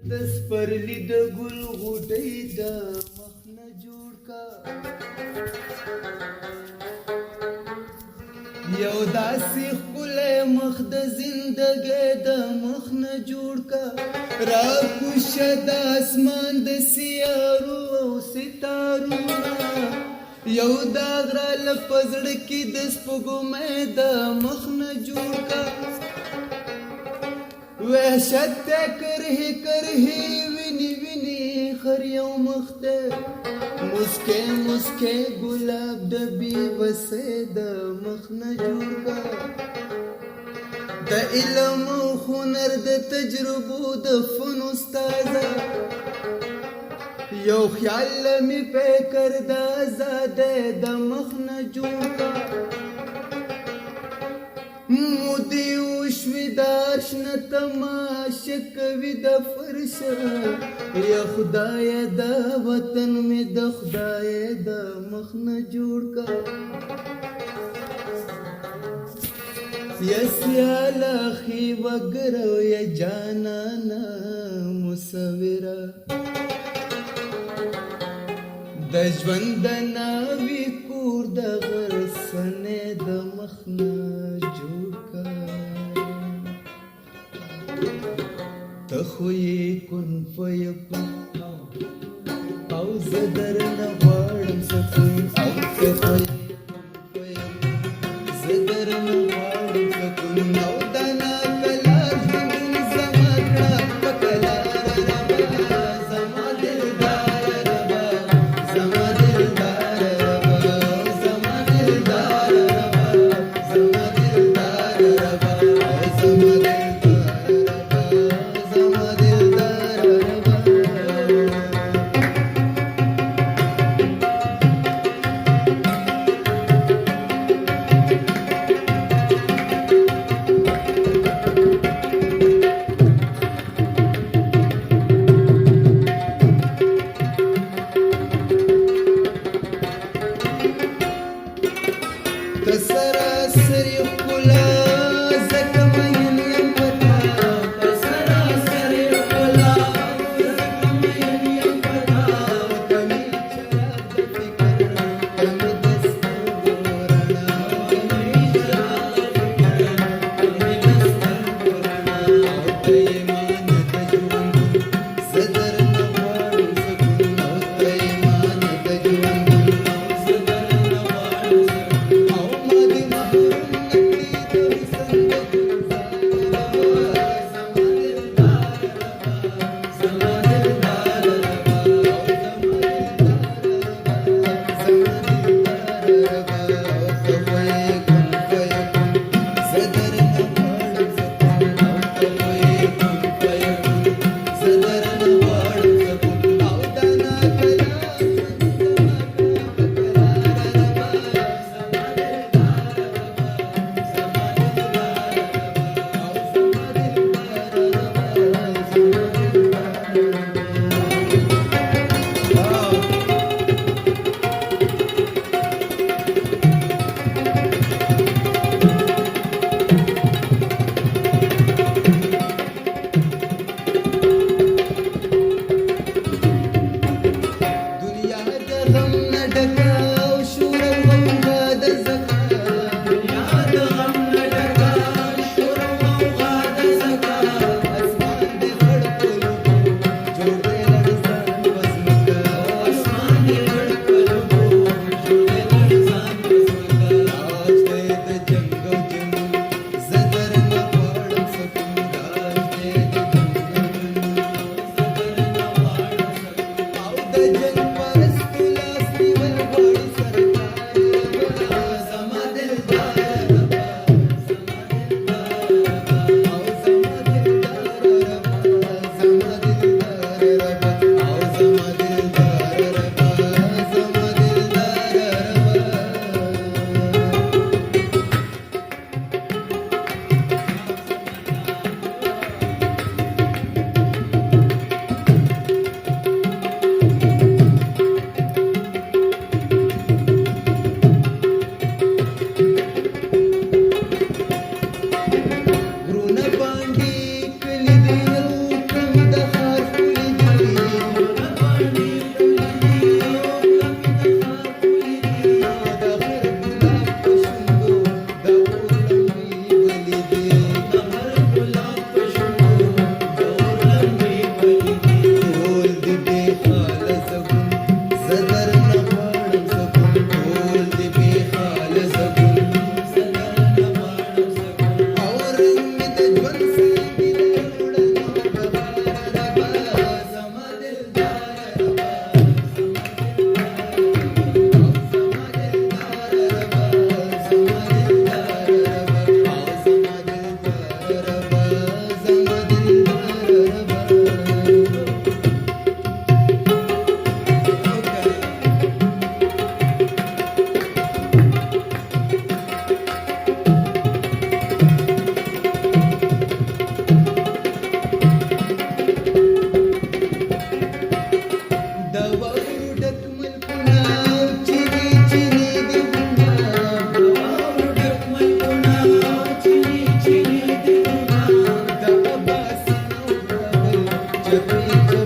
د سپرلی د ګل غوټۍ د مخ نه جوړ کا یو داسې ښکلی مخ د زندګۍ د مخ نه جوړ کا راکوشه د اسمان د سیارو او ستارو یو داغ راله په زړه کې د سپوږمۍ د مخ نه جوړ کا وحشت ته کرهی کرهی ویني ویني خر یو مخ ته مسکے مسکے گلاب د بی وسه د مخ نه جوړ کا د علم او هنر د تجربو د فن استاد یو خیال می فکر د آزاد د مخ نه جوړ کا مودی وشوی داشنه تماشه کوي د فرش یا خدای د وطن می د خدای د مخ نه جوړ کا یا سیالا خی وګرو یا جانانا مصوره د ژوند ناوی کور د غرسنې د مخ نه جوړ کا ته خو یې کن فیکون او زه درنه غواړم سکون او که خو یې زه درنه غواړم سکون او د ناکلار ژوندون زما کړه په کلاره ربه زما دلداره ربه زما دلداره ربه زما دلداره ربه زما دلداره ربه زما چپی